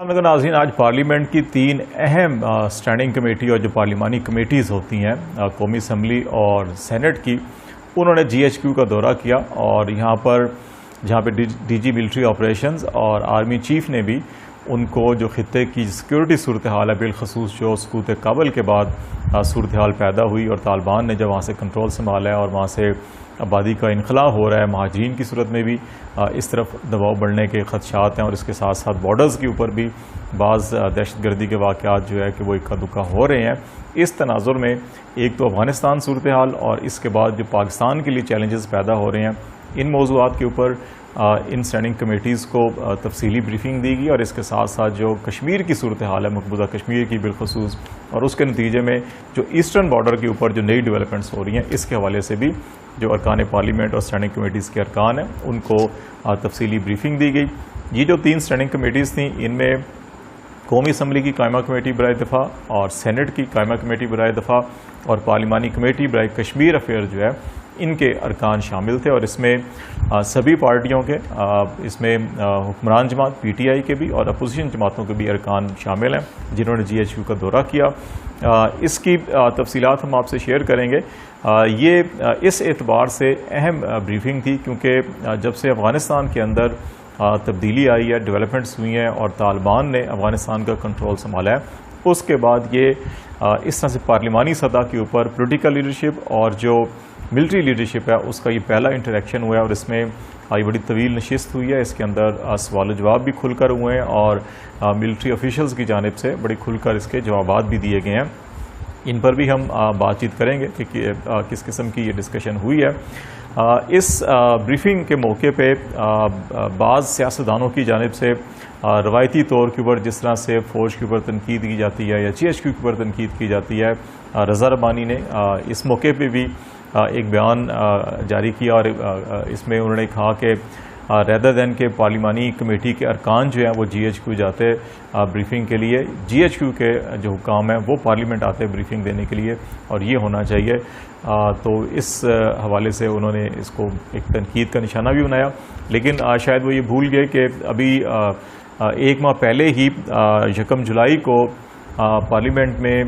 ناظرین، آج پارلیمنٹ کی 3 اہم اسٹینڈنگ کمیٹی اور جو پارلیمانی کمیٹیز ہوتی ہیں قومی اسمبلی اور سینٹ کی، انہوں نے جی ایچ کیو کا دورہ کیا اور یہاں پر جہاں پہ ڈی جی ملٹری آپریشنز اور آرمی چیف نے بھی ان کو جو خطے کی سیکیورٹی صورتحال ہے، بالخصوص جو سقوط کابل کے بعد صورتحال پیدا ہوئی اور طالبان نے جب وہاں سے کنٹرول سنبھالا ہے اور وہاں سے آبادی کا انخلاء ہو رہا ہے، مہاجرین کی صورت میں بھی اس طرف دباؤ بڑھنے کے خدشات ہیں اور اس کے ساتھ ساتھ بارڈرز کے اوپر بھی بعض دہشت گردی کے واقعات جو ہے کہ وہ اکا دکا ہو رہے ہیں۔ اس تناظر میں ایک تو افغانستان صورتحال اور اس کے بعد جو پاکستان کے لیے چیلنجز پیدا ہو رہے ہیں، ان موضوعات کے اوپر ان اسٹینڈنگ کمیٹیز کو تفصیلی بریفنگ دی گئی اور اس کے ساتھ ساتھ جو کشمیر کی صورتحال ہے، مقبوضہ کشمیر کی بالخصوص، اور اس کے نتیجے میں جو ایسٹرن بارڈر کے اوپر جو نئی ڈیولپمنٹس ہو رہی ہیں، اس کے حوالے سے بھی جو ارکان پارلیمنٹ اور اسٹینڈنگ کمیٹیز کے ارکان ہیں ان کو تفصیلی بریفنگ دی گئی۔ یہ جو 3 اسٹینڈنگ کمیٹیز تھیں، ان میں قومی اسمبلی کی قائمہ کمیٹی برائے دفاع اور سینٹ کی قائمہ کمیٹی برائے دفاع اور پارلیمانی کمیٹی برائے کشمیر افیئر جو ہے، ان کے ارکان شامل تھے اور اس میں سبھی پارٹیوں کے، اس میں حکمران جماعت پی ٹی آئی کے بھی اور اپوزیشن جماعتوں کے بھی ارکان شامل ہیں جنہوں نے جی ایچ کیو کا دورہ کیا۔ اس کی تفصیلات ہم آپ سے شیئر کریں گے۔ یہ اس اعتبار سے اہم بریفنگ تھی کیونکہ جب سے افغانستان کے اندر تبدیلی آئی ہے، ڈیولپمنٹس ہوئی ہیں اور طالبان نے افغانستان کا کنٹرول سنبھالا ہے، اس کے بعد یہ اس طرح سے پارلیمانی سطح کے اوپر پولیٹیکل لیڈرشپ اور جو ملٹری لیڈرشپ ہے اس کا یہ پہلا انٹریکشن ہوا ہے اور اس میں یہ بڑی طویل نشست ہوئی ہے۔ اس کے اندر سوال و جواب بھی کھل کر ہوئے ہیں اور ملٹری آفیشلز کی جانب سے بڑی کھل کر اس کے جوابات بھی دیے گئے ہیں۔ ان پر بھی ہم بات چیت کریں گے کہ کس قسم کی یہ ڈسکشن ہوئی ہے۔ اس بریفنگ کے موقع پہ بعض سیاستدانوں کی جانب سے روایتی طور کے اوپر جس طرح سے فوج کے اوپر تنقید کی جاتی ہے یا جی ایچ کیو کے اوپر تنقید کی جاتی ہے، رضا ربانی نے اس موقع پہ بھی ایک بیان جاری کیا اور اس میں انہوں نے کہا کہ ریدر دین کے پارلیمانی کمیٹی کے ارکان جو ہیں وہ جی ایچ کیو جاتے بریفنگ کے لیے، جی ایچ کیو کے جو حکام ہیں وہ پارلیمنٹ آتے بریفنگ دینے کے لیے اور یہ ہونا چاہیے۔ تو اس حوالے سے انہوں نے اس کو ایک تنقید کا نشانہ بھی بنایا، لیکن شاید وہ یہ بھول گئے کہ ابھی 1 ماہ پہلے ہی 1 جولائی کو پارلیمنٹ میں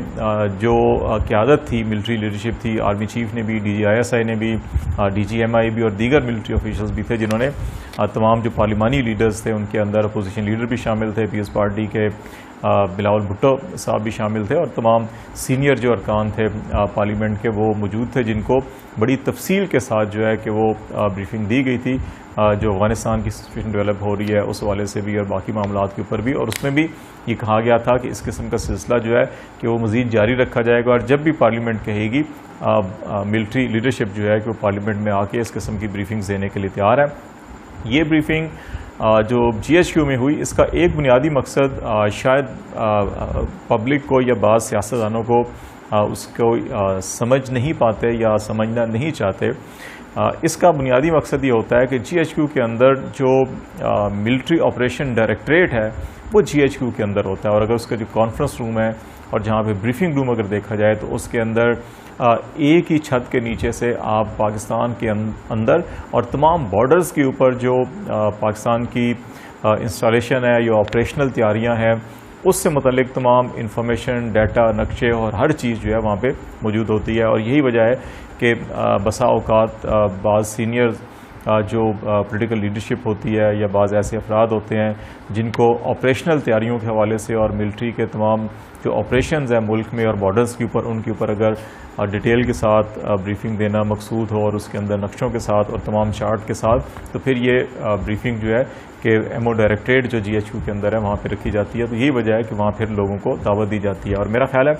جو قیادت تھی، ملٹری لیڈرشپ تھی، آرمی چیف نے بھی، D G I S I نے بھی، ڈی جی ایم آئی بھی اور دیگر ملٹری آفیشلز بھی تھے جنہوں نے تمام جو پارلیمانی لیڈرز تھے ان کے اندر اپوزیشن لیڈر بھی شامل تھے، پیپلز پارٹی کے بلاول بھٹو صاحب بھی شامل تھے اور تمام سینئر جو ارکان تھے پارلیمنٹ کے وہ موجود تھے، جن کو بڑی تفصیل کے ساتھ جو ہے کہ وہ بریفنگ دی گئی تھی جو افغانستان کی سچویشن ڈیولپ ہو رہی ہے اس حوالے سے بھی اور باقی معاملات کے اوپر بھی، اور اس میں بھی یہ کہا گیا تھا کہ اس قسم کا سلسلہ جو ہے کہ وہ مزید جاری رکھا جائے گا اور جب بھی پارلیمنٹ کہے گی ملٹری لیڈرشپ جو ہے کہ وہ پارلیمنٹ میں آ کے اس قسم کی بریفنگز دینے کے لیے تیار ہے۔ یہ بریفنگ جو جی ایچ کیو میں ہوئی، اس کا ایک بنیادی مقصد شاید پبلک کو یا بعض سیاستدانوں کو اس کو سمجھ نہیں پاتے یا سمجھنا نہیں چاہتے، اس کا بنیادی مقصد یہ ہوتا ہے کہ جی ایچ کیو کے اندر جو ملٹری آپریشن ڈائریکٹریٹ ہے وہ جی ایچ کیو کے اندر ہوتا ہے، اور اگر اس کا جو کانفرنس روم ہے اور جہاں پہ بریفنگ روم اگر دیکھا جائے تو اس کے اندر ایک ہی چھت کے نیچے سے آپ پاکستان کے اندر اور تمام بارڈرز کے اوپر جو پاکستان کی انسٹالیشن ہے یا آپریشنل تیاریاں ہیں اس سے متعلق تمام انفارمیشن، ڈیٹا، نقشے اور ہر چیز جو ہے وہاں پہ موجود ہوتی ہے، اور یہی وجہ ہے کہ بسا اوقات بعض سینئر جو پولیٹیکل لیڈرشپ ہوتی ہے یا بعض ایسے افراد ہوتے ہیں جن کو آپریشنل تیاریوں کے حوالے سے اور ملٹری کے تمام جو آپریشنز ہیں ملک میں اور بارڈرز کے اوپر ان کے اوپر اگر ڈیٹیل کے ساتھ بریفنگ دینا مقصود ہو اور اس کے اندر نقشوں کے ساتھ اور تمام چارٹ کے ساتھ، تو پھر یہ بریفنگ جو ہے کہ ایم او ڈائریکٹریٹ جو جی ایچ کیو کے اندر ہے وہاں پہ رکھی جاتی ہے، تو یہی وجہ ہے کہ وہاں پھر لوگوں کو دعوت دی جاتی ہے۔ اور میرا خیال ہے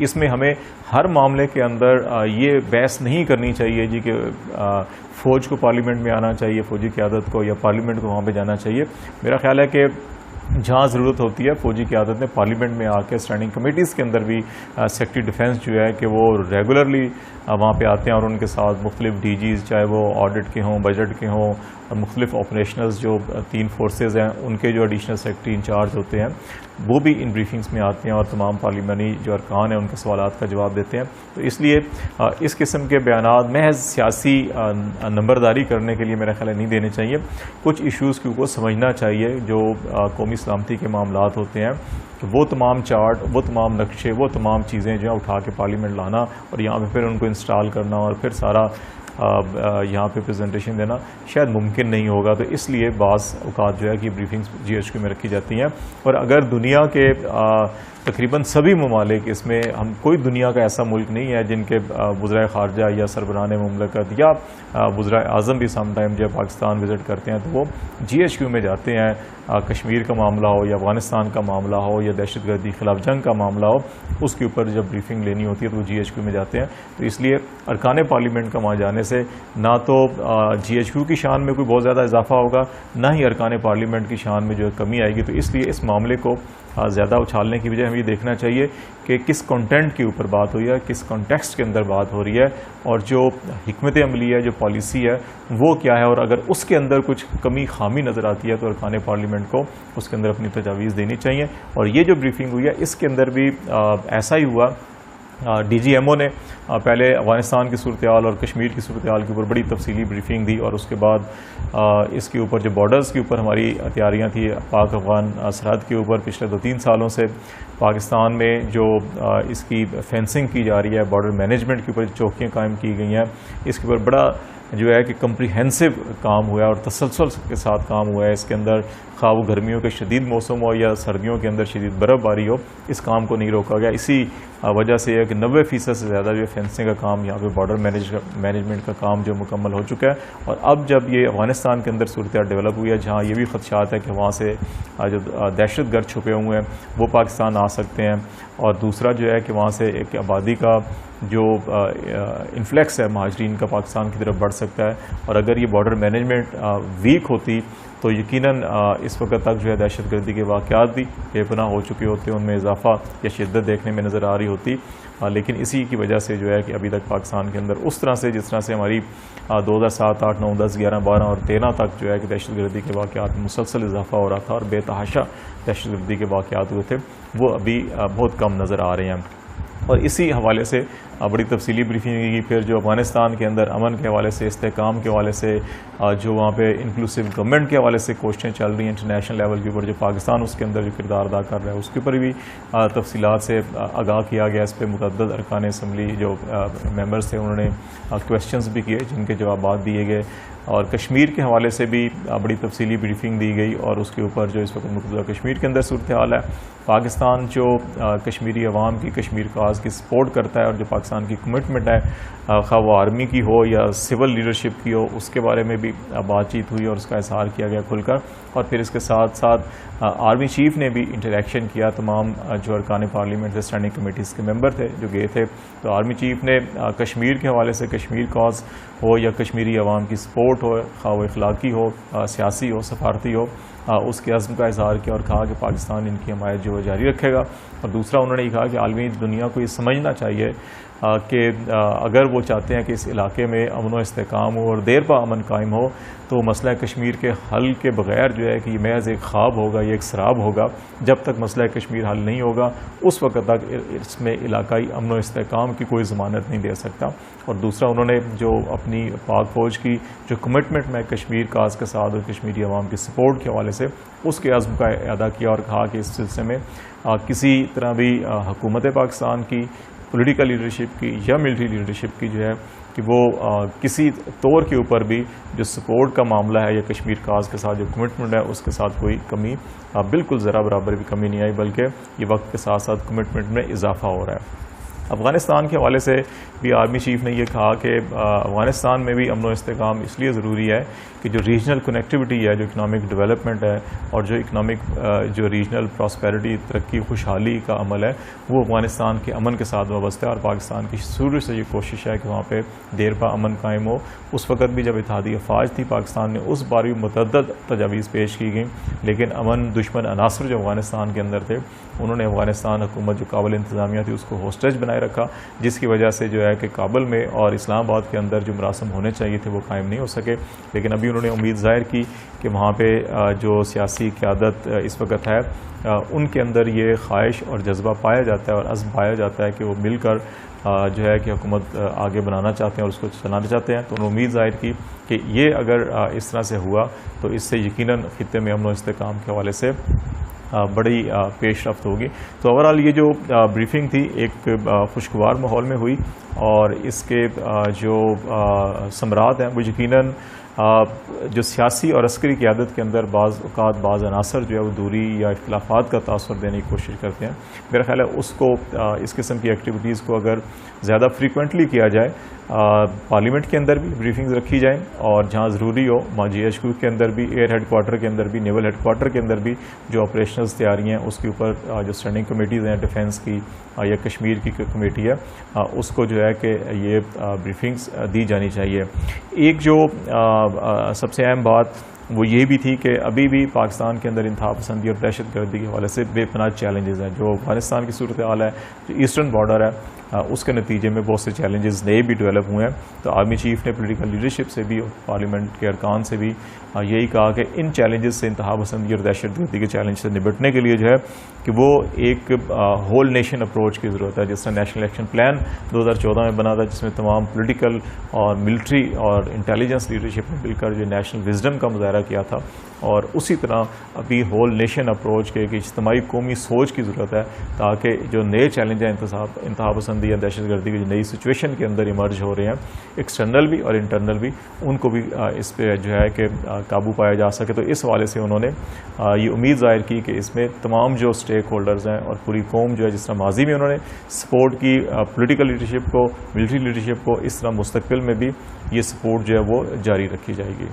اس میں ہمیں ہر معاملے کے اندر یہ بحث نہیں کرنی چاہیے جی کہ فوج کو پارلیمنٹ میں آنا چاہیے، فوجی قیادت کو، یا پارلیمنٹ کو وہاں پہ جانا چاہیے۔ میرا خیال ہے کہ جہاں ضرورت ہوتی ہے فوجی قیادت نے پارلیمنٹ میں آ کے اسٹینڈنگ کمیٹیز کے اندر بھی سیکرٹری ڈیفنس جو ہے کہ وہ ریگولرلی وہاں پہ آتے ہیں اور ان کے ساتھ مختلف ڈی جیز، چاہے وہ آڈٹ کے ہوں، بجٹ کے ہوں، مختلف آپریشنلز جو 3 فورسز ہیں ان کے جو ایڈیشنل سیکرٹری انچارج ہوتے ہیں، وہ بھی ان بریفنگز میں آتے ہیں اور تمام پارلیمانی جو ارکان ہیں ان کے سوالات کا جواب دیتے ہیں. تو اس لیے اس قسم کے بیانات محض سیاسی نمبرداری کرنے کے لیے میرا خیال ہے نہیں دینے چاہیے. کچھ ایشوز کو سمجھنا چاہیے جو قومی سلامتی کے معاملات ہوتے ہیں, وہ تمام چارٹ, وہ تمام نقشے, وہ تمام چیزیں جو ہیں اٹھا کے پارلیمنٹ لانا اور یہاں پہ پھر ان کو انسٹال کرنا اور پھر سارا یہاں پہ پریزنٹیشن دینا شاید ممکن نہیں ہوگا. تو اس لیے بعض اوقات جو ہے کہ بریفنگز GHQ میں رکھی جاتی ہیں. اور اگر دنیا کے تقریباً سبھی ممالک, اس میں ہم کوئی دنیا کا ایسا ملک نہیں ہے جن کے وزرائے خارجہ یا سربراہان مملکت یا وزرائے اعظم بھی سم ٹائم جب پاکستان وزٹ کرتے ہیں تو وہ GHQ میں جاتے ہیں. کشمیر کا معاملہ ہو یا افغانستان کا معاملہ ہو یا دہشت گردی خلاف جنگ کا معاملہ ہو, اس کے اوپر جب بریفنگ لینی ہوتی ہے تو وہ GHQ میں جاتے ہیں. تو اس لیے ارکان پارلیمنٹ کا وہاں جانے سے نہ تو GHQ کی شان میں کوئی بہت زیادہ اضافہ ہوگا, نہ ہی ارکان پارلیمنٹ کی شان میں جو کمی آئے گی. تو اس لیے اس معاملے کو زیادہ اچھالنے کی بجائے ہمیں یہ دیکھنا چاہیے کہ کس کنٹینٹ کے اوپر بات ہوئی ہے, کس کانٹیکسٹ کے اندر بات ہو رہی ہے, اور جو حکمت عملی ہے, جو پالیسی ہے وہ کیا ہے. اور اگر اس کے اندر کچھ کمی خامی نظر آتی ہے تو ارکان پارلیمنٹ کو اس کے اندر اپنی تجاویز دینی چاہیے. اور یہ جو بریفنگ ہوئی ہے اس کے اندر بھی ایسا ہی ہوا. DGMO نے پہلے افغانستان کی صورتحال اور کشمیر کی صورتحال کے اوپر بڑی تفصیلی بریفنگ دی, اور اس کے بعد اس کے اوپر جو بارڈرز کے اوپر ہماری تیاریاں تھیں پاک افغان سرحد کے اوپر پچھلے 2-3 سالوں سے پاکستان میں جو اس کی فینسنگ کی جا رہی ہے, بارڈر مینجمنٹ کے اوپر چوکیاں قائم کی گئی ہیں, اس کے اوپر بڑا جو ہے کہ کمپریہنسو کام ہوا ہے اور تسلسل کے ساتھ کام ہوا ہے. اس کے اندر خواہ وہ گرمیوں کے شدید موسم ہو یا سردیوں کے اندر شدید برف باری ہو, اس کام کو نہیں روکا گیا. اسی وجہ سے یہ کہ 90% سے زیادہ جو فینسنگ کا کام یہاں پہ بارڈر مینجمنٹ کا کام جو مکمل ہو چکا ہے. اور اب جب یہ افغانستان کے اندر صورتحال ڈیولپ ہوئی ہے جہاں یہ بھی خدشات ہے کہ وہاں سے جو دہشت گرد چھپے ہوئے ہیں وہ پاکستان آ سکتے ہیں, اور دوسرا جو ہے کہ وہاں سے ایک آبادی کا جو انفلیکس ہے مہاجرین کا پاکستان کی طرف بڑھ سکتا ہے. اور اگر یہ بارڈر مینجمنٹ ویک ہوتی تو یقیناً اس وقت تک جو ہے دہشت گردی کے واقعات بھی بے پناہ ہو چکے ہوتے, ان میں اضافہ یا شدت دیکھنے میں نظر آ رہی ہوتی. لیکن اسی کی وجہ سے جو ہے کہ ابھی تک پاکستان کے اندر اس طرح سے جس طرح سے ہماری 2007, 8, 9, 10, 11, 12 اور 13 تک جو ہے کہ دہشت گردی کے واقعات میں مسلسل اضافہ ہو رہا تھا اور بے تحاشا دہشت گردی کے واقعات ہوئے تھے, وہ ابھی بہت کم نظر آ رہے ہیں. اور اسی حوالے سے بڑی تفصیلی بریفنگ کی. پھر جو افغانستان کے اندر امن کے حوالے سے, استحکام کے حوالے سے, جو وہاں پہ انکلوسیو گورنمنٹ کے حوالے سے کوششیں چل رہی ہیں انٹرنیشنل لیول کے اوپر, جو پاکستان اس کے اندر جو کردار ادا کر رہا ہے اس کے اوپر بھی تفصیلات سے آگاہ کیا گیا. اس پہ متعدد ارکان اسمبلی جو ممبرز تھے انہوں نے کویسچنز بھی کیے جن کے جوابات دیے گئے. اور کشمیر کے حوالے سے بھی بڑی تفصیلی بریفنگ دی گئی, اور اس کے اوپر جو اس وقت مقبوضہ کشمیر کے اندر صورتحال ہے, پاکستان جو کشمیری عوام کی, کشمیر کاز کی سپورٹ کرتا ہے, اور جو پاکستان کی کمٹمنٹ ہے خواہ وہ آرمی کی ہو یا سول لیڈرشپ کی ہو, اس کے بارے میں بھی بات چیت ہوئی اور اس کا اظہار کیا گیا کھل کر. اور پھر اس کے ساتھ ساتھ آرمی چیف نے بھی انٹریکشن کیا تمام جو ارکان پارلیمنٹ سے اسٹینڈنگ کمیٹیز کے ممبر تھے جو گئے تھے. تو آرمی چیف نے کشمیر کے حوالے سے, کشمیر کاز ہو یا کشمیری عوام کی سپورٹ ہو, خواہ وہ اخلاقی ہو, سیاسی ہو, سفارتی ہو, اس کے عزم کا اظہار کیا اور کہا کہ پاکستان ان کی حمایت جو ہے جاری رکھے گا. اور دوسرا انہوں نے یہ کہا کہ عالمی دنیا کو یہ سمجھنا چاہیے کہ اگر وہ چاہتے ہیں کہ اس علاقے میں امن و استحکام ہو اور دیر پا امن قائم ہو, تو مسئلہ کشمیر کے حل کے بغیر جو ہے کہ یہ محض ایک خواب ہوگا, یہ ایک سراب ہوگا. جب تک مسئلہ کشمیر حل نہیں ہوگا اس وقت تک اس میں علاقائی امن و استحکام کی کوئی ضمانت نہیں دے سکتا. اور دوسرا انہوں نے جو اپنی پاک فوج کی جو کمٹمنٹ میں کشمیر کاز کے ساتھ اور کشمیری عوام کی سپورٹ کے حوالے سے اس کے عزم کا اعادہ کیا اور کہا کہ اس سلسلے میں کسی طرح بھی حکومت پاکستان کی, پولیٹیکل لیڈرشپ کی یا ملٹری لیڈرشپ کی جو ہے کہ وہ کسی طور کے اوپر بھی جو سپورٹ کا معاملہ ہے یا کشمیر کاز کے ساتھ جو کمٹمنٹ ہے اس کے ساتھ کوئی کمی, بالکل ذرا برابر بھی کمی نہیں آئی, بلکہ یہ وقت کے ساتھ ساتھ کمٹمنٹ میں اضافہ ہو رہا ہے. افغانستان کے حوالے سے بھی آرمی چیف نے یہ کہا کہ افغانستان میں بھی امن و استحکام اس لیے ضروری ہے کہ جو ریجنل کنیکٹیوٹی ہے, جو اکنامک ڈیولپمنٹ ہے اور جو اکنامک جو ریجنل پراسپیرٹی, ترقی, خوشحالی کا عمل ہے وہ افغانستان کے امن کے ساتھ وابستہ ہے. اور پاکستان کی شروع سے یہ کوشش ہے کہ وہاں پہ دیر پا امن قائم ہو. اس وقت بھی جب اتحادی افواج تھی پاکستان نے اس بار بھی متعدد تجاویز پیش کی گئیں, لیکن امن دشمن عناصر جو افغانستان کے اندر تھے انہوں نے افغانستان حکومت جو قابل انتظامیہ تھی اس کو ہوسٹیج بنایا بنائے رکھا، جس کی وجہ سے جو ہے کہ کابل میں اور اسلام آباد کے اندر جو مراسم ہونے چاہیے تھے وہ قائم نہیں ہو سکے. لیکن ابھی انہوں نے امید ظاہر کی کہ وہاں پہ جو سیاسی قیادت اس وقت ہے ان کے اندر یہ خواہش اور جذبہ پایا جاتا ہے اور عزم پایا جاتا ہے کہ وہ مل کر جو ہے کہ حکومت آگے بنانا چاہتے ہیں اور اس کو چلانا چاہتے ہیں. تو انہوں نے امید ظاہر کی کہ یہ اگر اس طرح سے ہوا تو اس سے یقیناً خطے میں امن و استحکام کے حوالے سے بڑی پیش رفت ہوگی. تو اوورآل یہ جو بریفنگ تھی ایک خوشگوار ماحول میں ہوئی اور اس کے جو ثمرات ہیں وہ یقیناً جو سیاسی اور عسکری قیادت کے اندر بعض اوقات بعض عناصر جو ہے وہ دوری یا اختلافات کا تاثر دینے کی کوشش کرتے ہیں. میرا خیال ہے اس کو اس قسم کی ایکٹیویٹیز کو اگر زیادہ فریکوینٹلی کیا جائے، پارلیمنٹ کے اندر بھی بریفنگز رکھی جائیں اور جہاں ضروری ہو وہاں GHQ کے اندر بھی، ایئر ہیڈ کوارٹر کے اندر بھی، نیول ہیڈ کوارٹر کے اندر بھی جو آپریشنلز تیاری ہیں اس کے اوپر جو اسٹینڈنگ کمیٹیز ہیں ڈیفینس کی یا کشمیر کی کمیٹی ہے اس کو جو ہے کہ یہ بریفنگز دی جانی چاہیے. ایک جو سب سے اہم بات وہ یہ بھی تھی کہ ابھی بھی پاکستان کے اندر انتہا پسندی اور دہشت گردی کے حوالے سے بے پناہ چیلنجز ہیں. جو افغانستان کی صورتحال ہے، جو ایسٹرن بارڈر ہے، اس کے نتیجے میں بہت سے چیلنجز نئے بھی ڈیولپ ہوئے ہیں. تو آرمی چیف نے پولیٹیکل لیڈرشپ سے بھی اور پارلیمنٹ کے ارکان سے بھی یہی کہا کہ ان چیلنجز سے، انتہا پسندی اور دہشت گردی کے چیلنج سے نبٹنے کے لیے جو ہے کہ وہ ایک ہول نیشن اپروچ کی ضرورت ہے. جس طرح نیشنل ایکشن پلان 2014 میں بنا تھا، جس میں تمام پولیٹیکل اور ملٹری اور انٹیلیجنس لیڈرشپ نے مل کر جو نیشنل وزڈم کا مظاہرہ کیا تھا، اور اسی طرح ابھی ہول نیشن اپروچ کے ایک اجتماعی قومی سوچ کی ضرورت ہے تاکہ جو نئے چیلنج ہیں انتہا پسندی یا دہشت گردی کی جو نئی سچویشن کے اندر ایمرج ہو رہے ہیں، ایکسٹرنل بھی اور انٹرنل بھی، ان کو بھی اس پہ جو ہے کہ قابو پایا جا سکے. تو اس حوالے سے انہوں نے یہ امید ظاہر کی کہ اس میں تمام جو اسٹیک ہولڈرز ہیں اور پوری قوم جو ہے، جس طرح ماضی میں انہوں نے سپورٹ کی پولیٹیکل لیڈرشپ کو، ملٹری لیڈرشپ کو، اس طرح مستقبل میں بھی یہ سپورٹ جو ہے وہ جاری رکھی جائے گی.